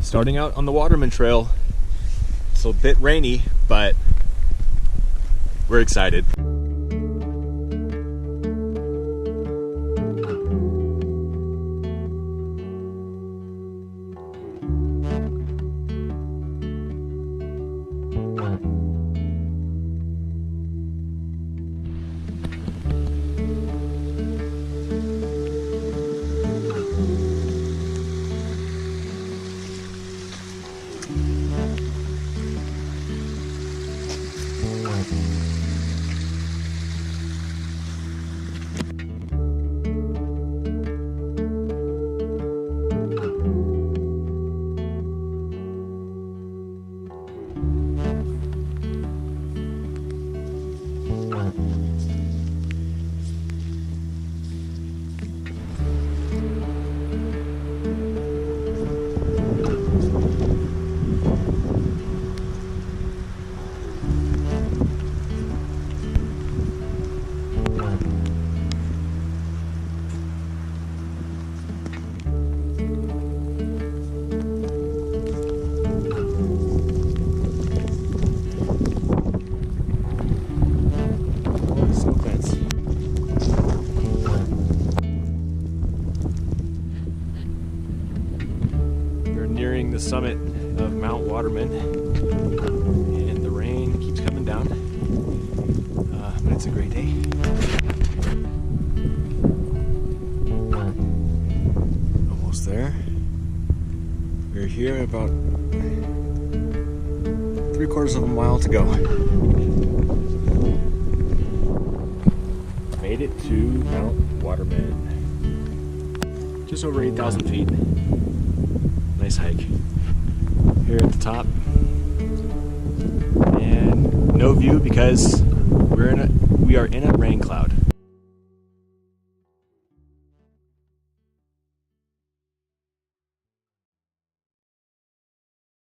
Starting out on the Waterman Trail. It's a bit rainy, but we're excited. Nearing the summit of Mount Waterman, and the rain keeps coming down, but it's a great day. Almost there. We're here, about 3/4 of a mile to go. Made it to Mount Waterman. Just over 8,000 feet. Nice hike here at the top, and no view because we are in a rain cloud.